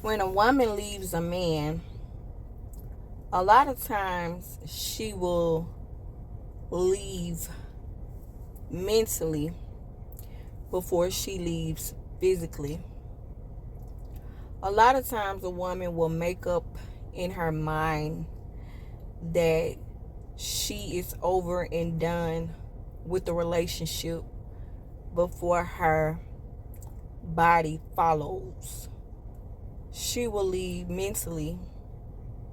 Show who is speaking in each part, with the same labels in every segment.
Speaker 1: When a woman leaves a man, a lot of times she will leave mentally before she leaves physically. A lot of times a woman will make up in her mind that she is over and done with the relationship before her body follows. She will leave mentally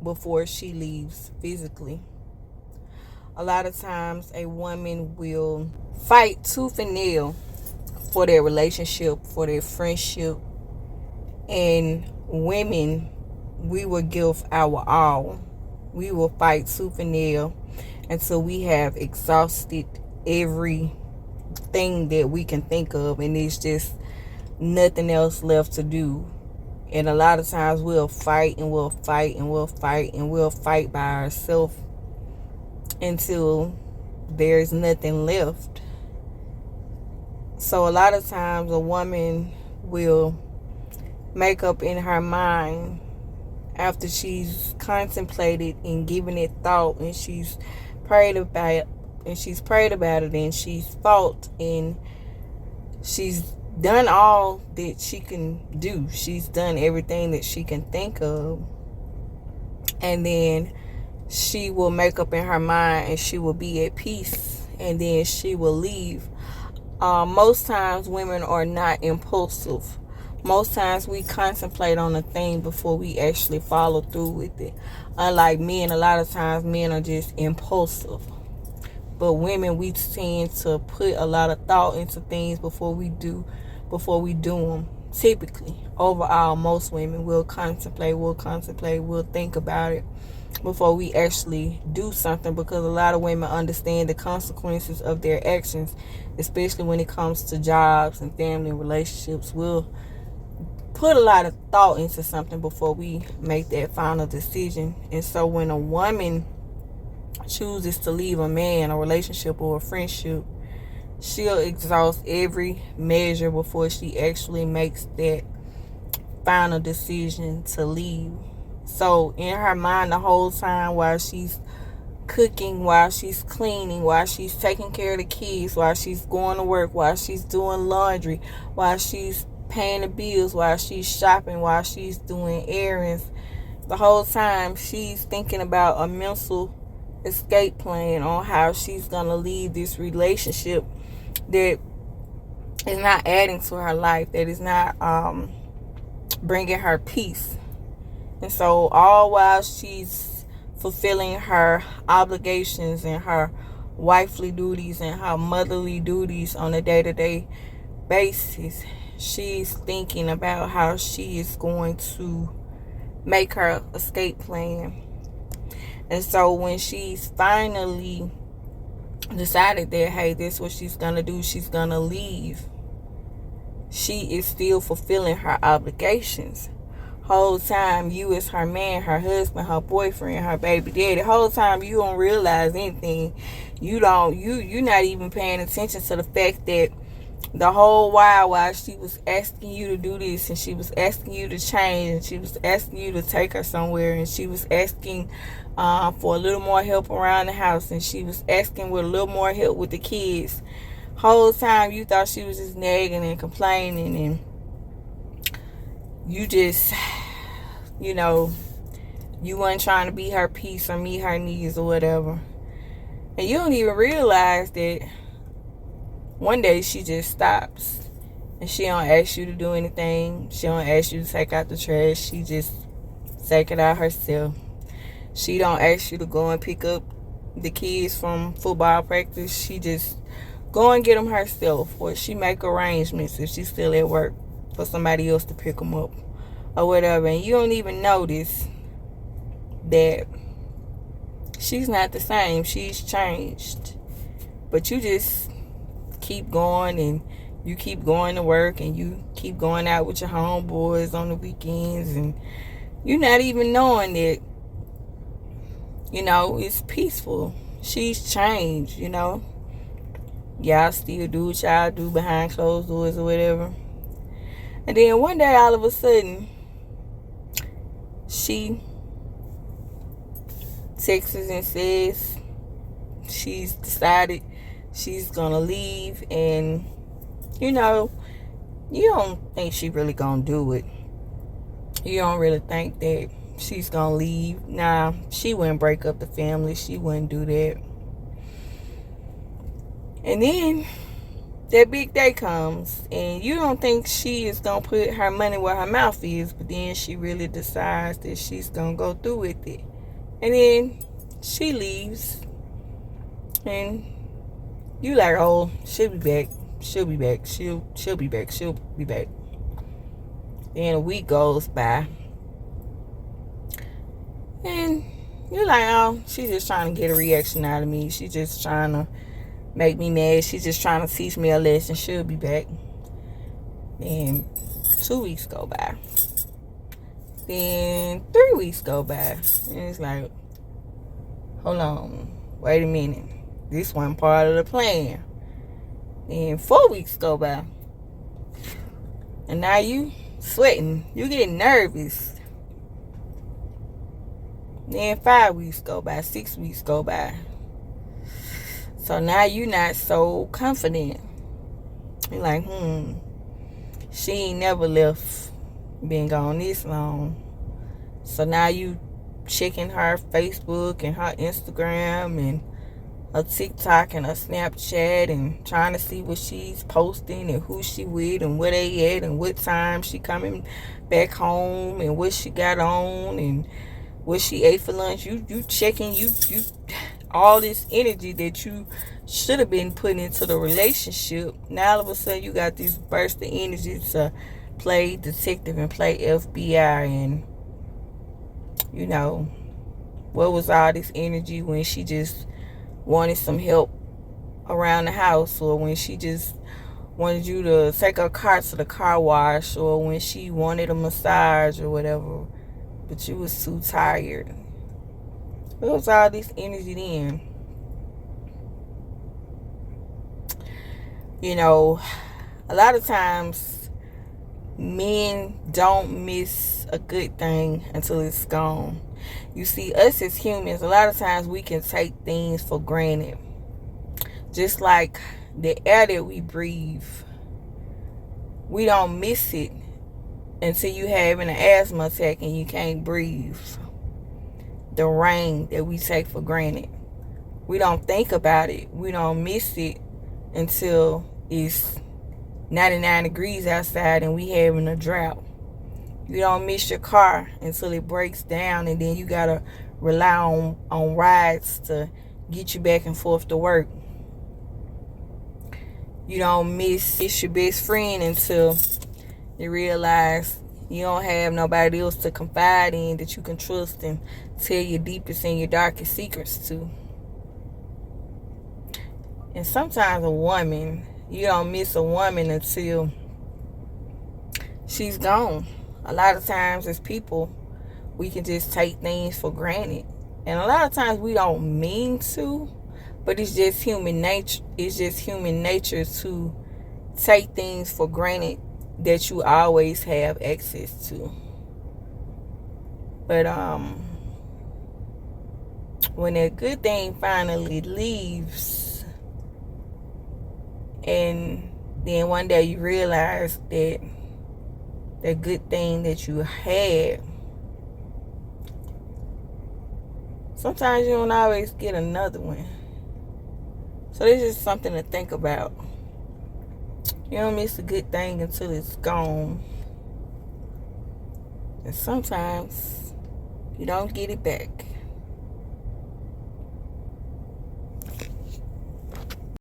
Speaker 1: before she leaves physically. A lot of times a woman will fight tooth and nail for their relationship, for their friendship. And women, we will give our all. We will fight tooth and nail until we have exhausted everything that we can think of, and it's just nothing else left to do. And a lot of times we'll fight and we'll fight and we'll fight and we'll fight by ourselves until there's nothing left. So a lot of times a woman will make up in her mind after she's contemplated and given it thought, and she's prayed about it, and she's fought, and she's done all that she can do. She's done everything that she can think of. And then she will make up in her mind and she will be at peace, and then she will leave. Most times women are not impulsive. Most times we contemplate on a thing before we actually follow through with it. Unlike men, a lot of times men are just impulsive. But women, we tend to put a lot of thought into things before we do them. Typically, overall, most women will contemplate, we'll think about it before we actually do something, because a lot of women understand the consequences of their actions, especially when it comes to jobs and family relationships. We'll put a lot of thought into something before we make that final decision. And so when a woman chooses to leave a man, a relationship, or a friendship, she'll exhaust every measure before she actually makes that final decision to leave. So in her mind the whole time, while she's cooking, while she's cleaning, while she's taking care of the kids, while she's going to work, while she's doing laundry, while she's paying the bills, while she's shopping, while she's doing errands, the whole time she's thinking about a mental escape plan on how she's going to leave this relationship that is not adding to her life, that is not bringing her peace. And so all while she's fulfilling her obligations and her wifely duties and her motherly duties on a day-to-day basis, she's thinking about how she is going to make her escape plan. And so when she's finally decided that, hey, this is what she's going to do, she's going to leave, she is still fulfilling her obligations. Whole time you as her man, her husband, her boyfriend, her baby daddy, whole time you don't realize anything. You're not even paying attention to the fact that the whole while she was asking you to do this, and she was asking you to change, and she was asking you to take her somewhere, and she was asking for a little more help around the house, and she was asking with a little more help with the kids. Whole time you thought she was just nagging and complaining, and you just, you weren't trying to be her peace or meet her needs or whatever. And you don't even realize that one day she just stops, and she don't ask you to do anything. She don't ask you to take out the trash. She just take it out herself. She don't ask you to go and pick up the kids from football practice. She just go and get them herself, or she make arrangements if she's still at work for somebody else to pick them up or whatever. And you don't even notice that she's not the same. She's changed. But you just keep going, and you keep going to work, and you keep going out with your homeboys on the weekends, and you're not even knowing that, it's peaceful. She's changed, Y'all still do what y'all do behind closed doors or whatever. And then one day, all of a sudden, she texts and says she's decided she's gonna leave, and you don't think she really gonna do it. You don't really think that she's gonna leave. Nah, she wouldn't break up the family. She wouldn't do that. And then that big day comes, and you don't think she is gonna put her money where her mouth is, but then she really decides that she's gonna go through with it. And then she leaves, and you like, oh, she'll be back. She'll be back. She'll be back. She'll be back. Then a week goes by, and you're like, oh, she's just trying to get a reaction out of me. She's just trying to make me mad. She's just trying to teach me a lesson. She'll be back. Then 2 weeks go by. Then 3 weeks go by. And it's like, hold on. Wait a minute. This one part of the plan. Then 4 weeks go by. And now you sweating. You getting nervous. Then 5 weeks go by. 6 weeks go by. So now you're not so confident. You're like, she ain't never left, been gone this long. So now you checking her Facebook and her Instagram and her TikTok and her Snapchat and trying to see what she's posting and who she with and where they at and what time she coming back home and what she got on and what she ate for lunch. You checking, you all this energy that you should have been putting into the relationship. Now all of a sudden you got this burst of energy to play detective and play FBI, and what was all this energy when she just wanted some help around the house, or when she just wanted you to take her car to the car wash, or when she wanted a massage or whatever, but you was too tired. What was all this energy then? A lot of times men don't miss a good thing until it's gone. You see, us as humans, a lot of times we can take things for granted. Just like the air that we breathe, we don't miss it until you having an asthma attack and you can't breathe. The rain that we take for granted, we don't think about it. We don't miss it until it's 99 degrees outside and we having a drought. You don't miss your car until it breaks down, and then you gotta rely on rides to get you back and forth to work. You don't miss your best friend until you realize you don't have nobody else to confide in that you can trust and tell your deepest and your darkest secrets to. And sometimes you don't miss a woman until she's gone. A lot of times as people, we can just take things for granted. And a lot of times we don't mean to, but it's just human nature. It's just human nature to take things for granted that you always have access to. But when that good thing finally leaves, and then one day you realize that that good thing that you had, sometimes you don't always get another one. So this is something to think about. You don't miss a good thing until it's gone. And sometimes you don't get it back.